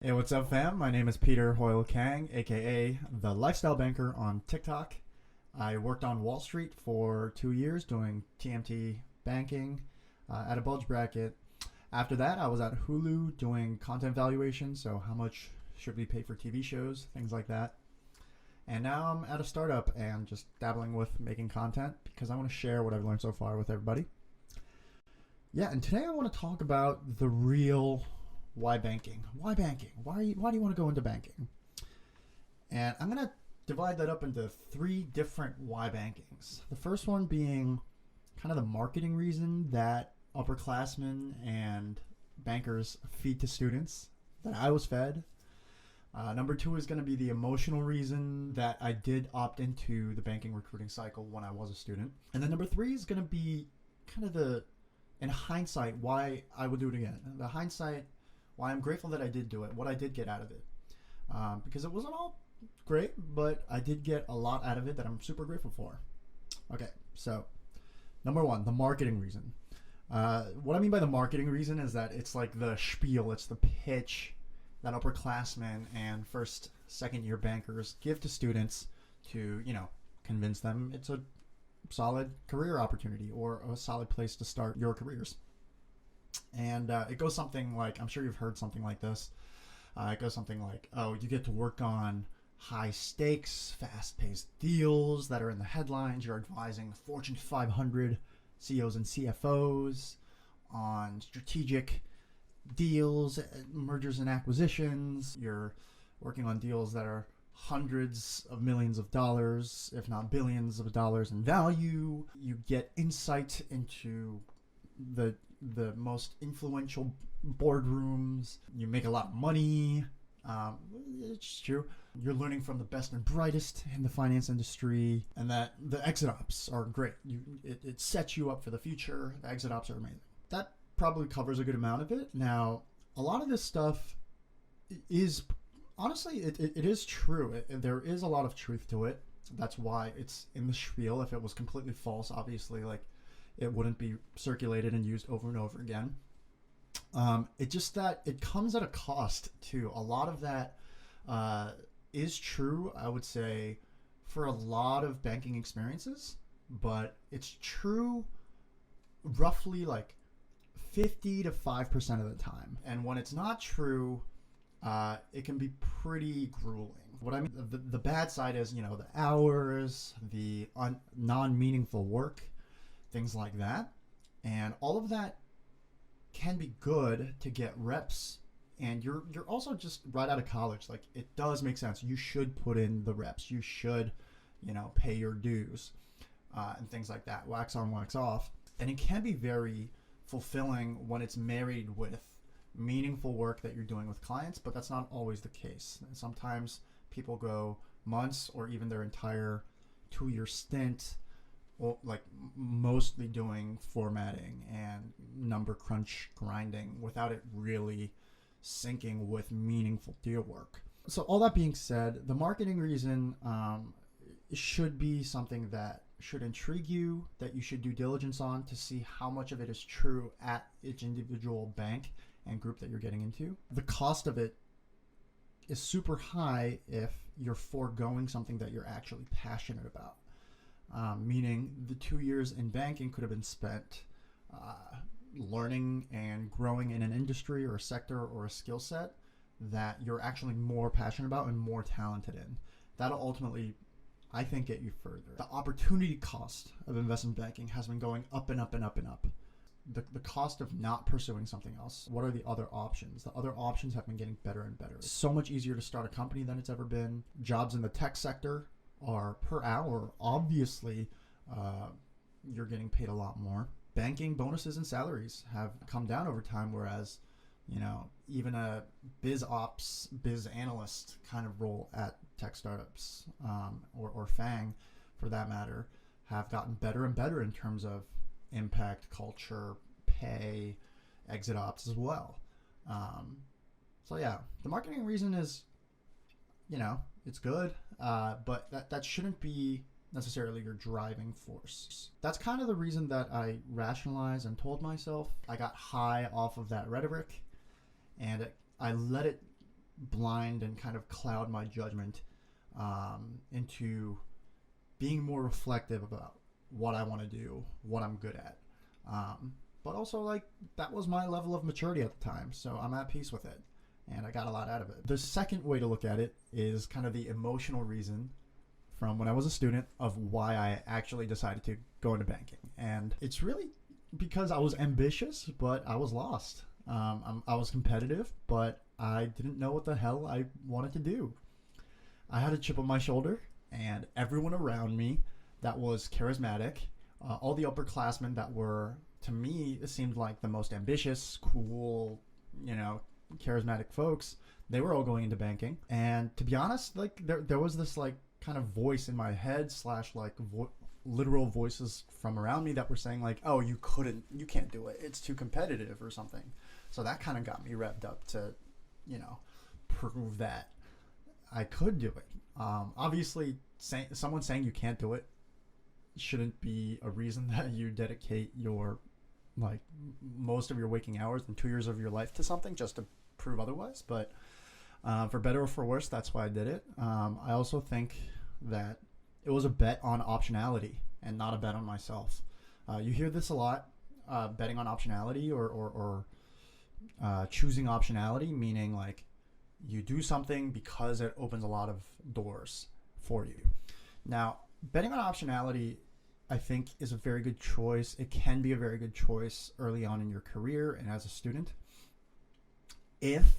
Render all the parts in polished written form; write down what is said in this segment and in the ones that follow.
Hey, what's up, fam? My name is Peter Hoyle Kang, aka the Lifestyle Banker on TikTok. I worked on Wall Street for 2 years doing TMT banking at a bulge bracket. After that, I was at Hulu doing content valuation, so how much should we pay for TV shows, things like that. And now I'm at a startup and just dabbling with making content because I want to share what I've learned so far with everybody. Yeah, and today I want to talk about the real why banking. Why banking? Why do you want to go into banking? And I'm going to divide that up into three different why bankings. The first one being kind of the marketing reason that upperclassmen and bankers feed to students that I was fed. Number two is going to be the emotional reason that I did opt into the banking recruiting cycle when I was a student. And then number three is going to be kind of in hindsight, why I would do it again. The hindsight, why I'm grateful that I did do it, what I did get out of it. Because it wasn't all great, but I did get a lot out of it that I'm super grateful for. Okay, so number one, the marketing reason. What I mean by the marketing reason is that it's like the spiel, it's the pitch that upperclassmen and first, second year bankers give to students to, convince them it's a solid career opportunity or a solid place to start your careers. And it goes something like, I'm sure you've heard something like this. It goes something like, oh, you get to work on high stakes, fast paced deals that are in the headlines. You're advising Fortune 500 CEOs and CFOs on strategic deals, mergers and acquisitions. You're working on deals that are hundreds of millions of dollars, if not billions of dollars in value. You get insight into the most influential boardrooms. You make a lot of money. It's true. You're learning from the best and brightest in the finance industry, and that the exit ops are great. It sets you up for the future. The exit ops are amazing. That probably covers a good amount of it. Now, a lot of this stuff is honestly, it is true. There is a lot of truth to it. That's why it's in the spiel. If it was completely false, obviously, it wouldn't be circulated and used over and over again. It just that it comes at a cost too. A lot of that is true, I would say, for a lot of banking experiences, but it's true roughly like 50 to 5% of the time. And when it's not true, it can be pretty grueling. What I mean, the bad side is, the hours, the non-meaningful work, things like that. And all of that can be good to get reps. And you're also just right out of college. Like, it does make sense. You should put in the reps. You should, pay your dues and things like that. Wax on, wax off. And it can be very fulfilling when it's married with meaningful work that you're doing with clients, but that's not always the case. And sometimes people go months or even their entire 2-year stint, like mostly doing formatting and number crunch grinding without it really syncing with meaningful deal work. So all that being said, the marketing reason should be something that should intrigue you, that you should do diligence on to see how much of it is true at each individual bank and group that you're getting into. The cost of it is super high if you're foregoing something that you're actually passionate about. Meaning the 2 years in banking could have been spent learning and growing in an industry or a sector or a skill set that you're actually more passionate about and more talented in. That'll ultimately, I think, get you further. The opportunity cost of investment banking has been going up and up and up and up. The cost of not pursuing something else. What are the other options? The other options have been getting better and better. It's so much easier to start a company than it's ever been. Jobs in the tech sector are per hour. Obviously, you're getting paid a lot more. Banking bonuses and salaries have come down over time, whereas, even a biz ops, biz analyst kind of role at tech startups, or FANG for that matter, have gotten better and better in terms of impact, culture, pay, exit ops as well. So yeah, the marketing reason is, it's good, but that shouldn't be necessarily your driving force. That's kind of the reason that I rationalized and told myself. I got high off of that rhetoric, and I let it blind and kind of cloud my judgment into being more reflective about what I want to do, what I'm good at. But also, like, that was my level of maturity at the time, so I'm at peace with it, and I got a lot out of it. The second way to look at it is kind of the emotional reason from when I was a student of why I actually decided to go into banking. And it's really because I was ambitious, but I was lost. I was competitive, but I didn't know what the hell I wanted to do. I had a chip on my shoulder, and everyone around me that was charismatic, all the upperclassmen that were, to me, it seemed like the most ambitious, cool, charismatic folks, they were all going into banking. And to be honest, like there was this like kind of voice in my head / like literal voices from around me that were saying like, oh, you can't do it, it's too competitive or something. So that kind of got me revved up to prove that I could do it. Obviously someone saying you can't do it shouldn't be a reason that you dedicate your like most of your waking hours and 2 years of your life to something just to prove otherwise. But for better or for worse, that's why I did it. I also think that it was a bet on optionality and not a bet on myself. You hear this a lot, betting on optionality or choosing optionality, meaning like you do something because it opens a lot of doors for you. Now, betting on optionality, I think, is a very good choice. It can be a very good choice early on in your career and as a student. If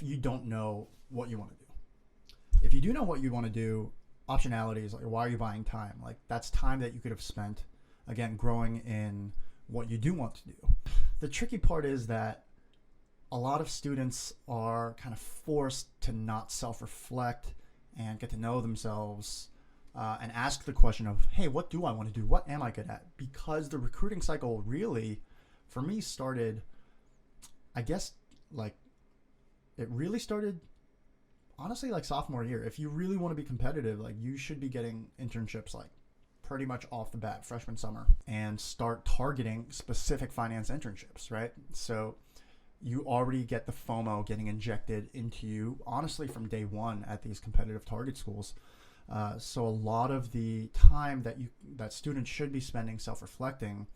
you don't know what you want to do. If you do know what you want to do, optionality is like, why are you buying time? Like, that's time that you could have spent, again, growing in what you do want to do. The tricky part is that a lot of students are kind of forced to not self-reflect and get to know themselves and ask the question of, hey, what do I want to do? What am I good at? Because the recruiting cycle really, for me, started, I guess, like, it really started, honestly, like sophomore year. If you really want to be competitive, like, you should be getting internships, like, pretty much off the bat, freshman summer, and start targeting specific finance internships, right? So you already get the FOMO getting injected into you, honestly, from day one at these competitive target schools. So a lot of the time that students should be spending self-reflecting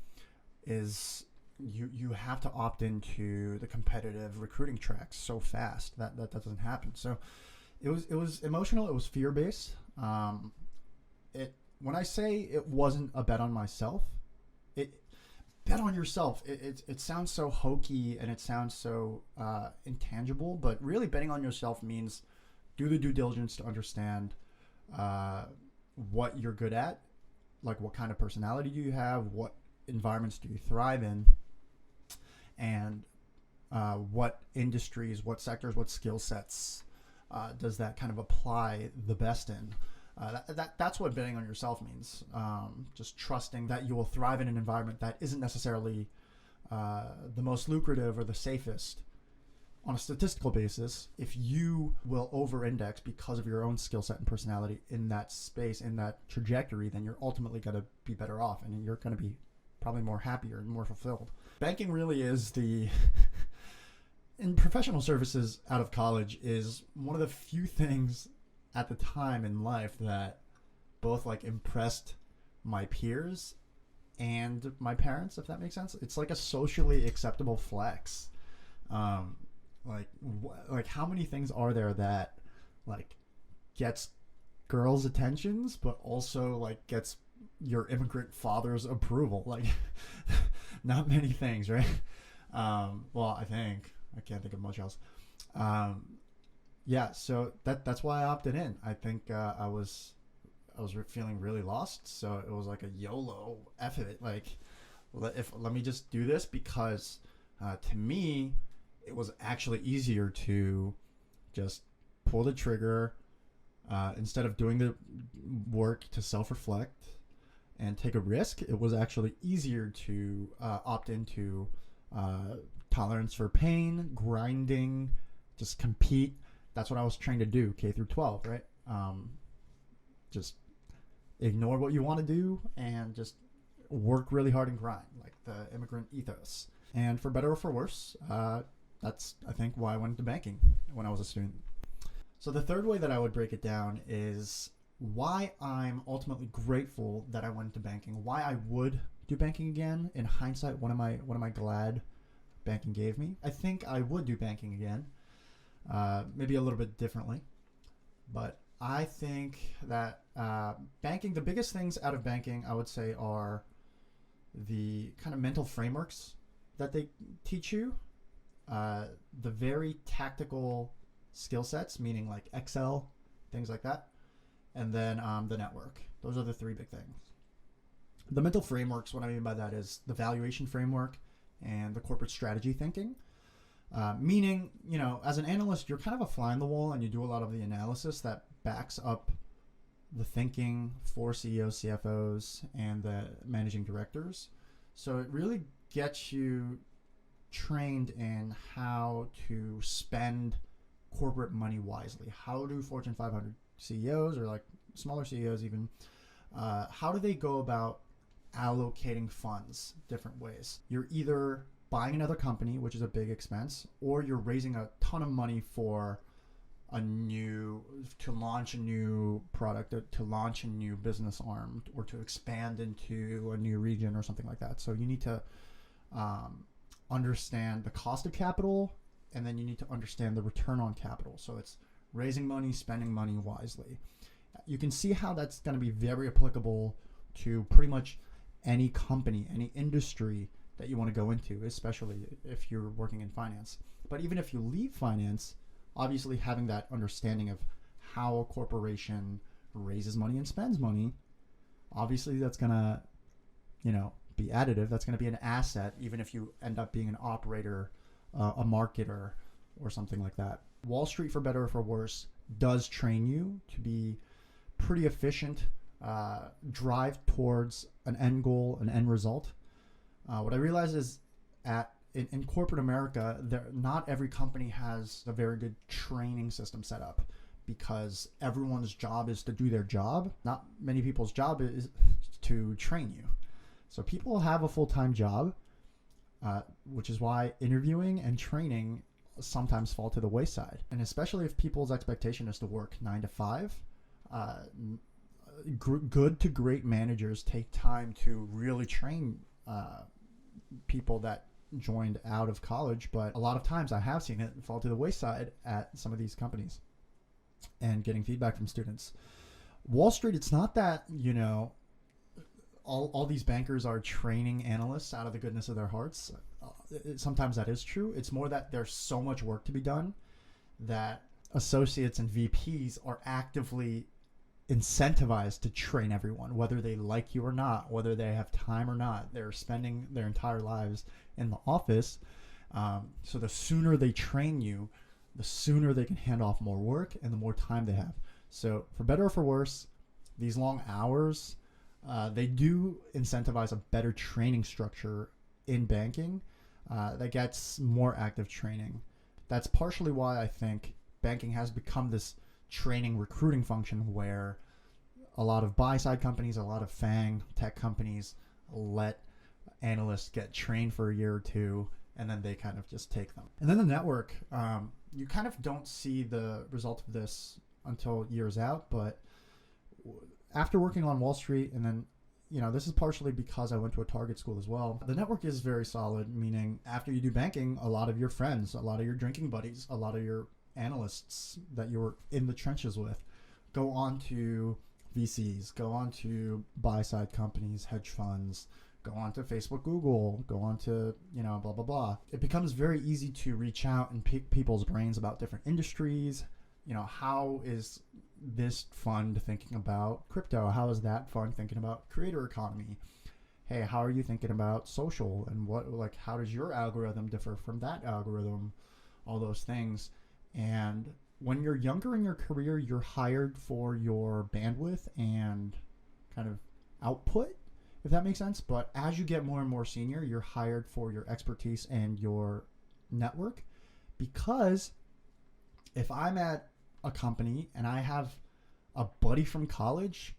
is you have to opt into the competitive recruiting tracks so fast that doesn't happen. So it was emotional. It was fear-based. When I say it wasn't a bet on myself, bet on yourself. It sounds so hokey and it sounds so intangible, but really betting on yourself means do the due diligence to understand what you're good at, like what kind of personality do you have, what environments do you thrive in, and what industries, what sectors, what skill sets does that kind of apply the best in. That's what betting on yourself means. Just trusting that you will thrive in an environment that isn't necessarily the most lucrative or the safest. On a statistical basis, if you will over-index because of your own skill set and personality in that space, in that trajectory, then you're ultimately going to be better off, and you're going to be probably more happier and more fulfilled. Banking really is in professional services out of college, is one of the few things at the time in life that both like impressed my peers and my parents, if that makes sense. It's like a socially acceptable flex. Like how many things are there that like gets girls' attentions, but also like gets your immigrant father's approval? Like, not many things, right? Well, I can't think of much else. Yeah, so that's why I opted in. I think I was feeling really lost, so it was like a YOLO, F it. Like, let me just do this, because to me, it was actually easier to just pull the trigger instead of doing the work to self-reflect and take a risk. It was actually easier to opt into tolerance for pain, grinding, just compete. That's what I was trying to do, K through 12, right? Just ignore what you want to do and just work really hard and grind, like the immigrant ethos. And for better or for worse, that's, I think, why I went into banking when I was a student. So the third way that I would break it down is why I'm ultimately grateful that I went into banking, why I would do banking again. In hindsight, what am I glad banking gave me? I think I would do banking again, maybe a little bit differently, but I think that banking, the biggest things out of banking, I would say, are the kind of mental frameworks that they teach you, the very tactical skill sets, meaning like Excel, things like that, and then the network. Those are the three big things. The mental frameworks, what I mean by that is the valuation framework and the corporate strategy thinking. Meaning, as an analyst, you're kind of a fly on the wall and you do a lot of the analysis that backs up the thinking for CEOs, CFOs, and the managing directors. So it really gets you trained in how to spend corporate money wisely. How do Fortune 500 CEOs, or like smaller CEOs even, how do they go about allocating funds different ways? You're either buying another company, which is a big expense, or you're raising a ton of money for to launch a new product, to launch a new business arm, or to expand into a new region or something like that. So you need to understand the cost of capital, and then you need to understand the return on capital. So it's raising money, spending money wisely. You can see how that's going to be very applicable to pretty much any company, any industry that you want to go into, especially if you're working in finance. But even if you leave finance, obviously having that understanding of how a corporation raises money and spends money, obviously that's going to, be additive. That's going to be an asset, even if you end up being an operator, a marketer, or something like that. Wall Street, for better or for worse, does train you to be pretty efficient, drive towards an end goal, an end result. What I realize is in corporate America, not every company has a very good training system set up, because everyone's job is to do their job. Not many people's job is to train you. So people have a full-time job, which is why interviewing and training sometimes fall to the wayside. And especially if people's expectation is to work 9 to 5, good to great managers take time to really train people that joined out of college. But a lot of times I have seen it fall to the wayside at some of these companies, and getting feedback from students. Wall Street, it's not that, all these bankers are training analysts out of the goodness of their hearts. Sometimes that is true. It's more that there's so much work to be done that associates and VPs are actively incentivized to train everyone, whether they like you or not, whether they have time or not. They're spending their entire lives in the office. So the sooner they train you, the sooner they can hand off more work and the more time they have. So for better or for worse, these long hours, they do incentivize a better training structure in banking that gets more active training. That's partially why I think banking has become this training recruiting function, where a lot of buy-side companies, a lot of FANG tech companies let analysts get trained for a year or two, and then they kind of just take them. And then the network, you kind of don't see the result of this until years out, but after working on Wall Street, and then, this is partially because I went to a target school as well, the network is very solid, meaning after you do banking, a lot of your friends, a lot of your drinking buddies, a lot of your analysts that you were in the trenches with go on to VCs, go on to buy-side companies, hedge funds, go on to Facebook, Google, go on to, blah, blah, blah. It becomes very easy to reach out and pick people's brains about different industries. How is this fund thinking about crypto? How is that fund thinking about creator economy? Hey, how are you thinking about social? And how does your algorithm differ from that algorithm? All those things. And when you're younger in your career, you're hired for your bandwidth and kind of output, if that makes sense. But as you get more and more senior, you're hired for your expertise and your network. Because if I'm at a company and I have a buddy from college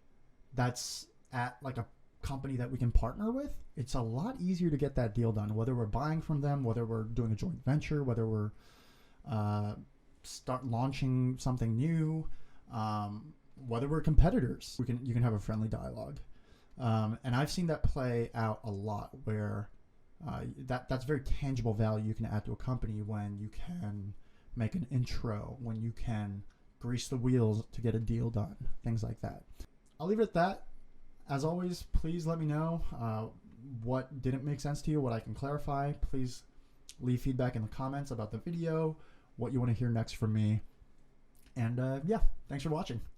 that's at like a company that we can partner with, it's a lot easier to get that deal done. Whether we're buying from them, whether we're doing a joint venture, whether we're start launching something new, whether we're competitors, you can have a friendly dialogue. And I've seen that play out a lot, where that's very tangible value you can add to a company when you can make an intro, when you can grease the wheels to get a deal done, things like that. I'll leave it at that. As always, please let me know what didn't make sense to you, what I can clarify. Please leave feedback in the comments about the video, what you want to hear next from me. And yeah, thanks for watching.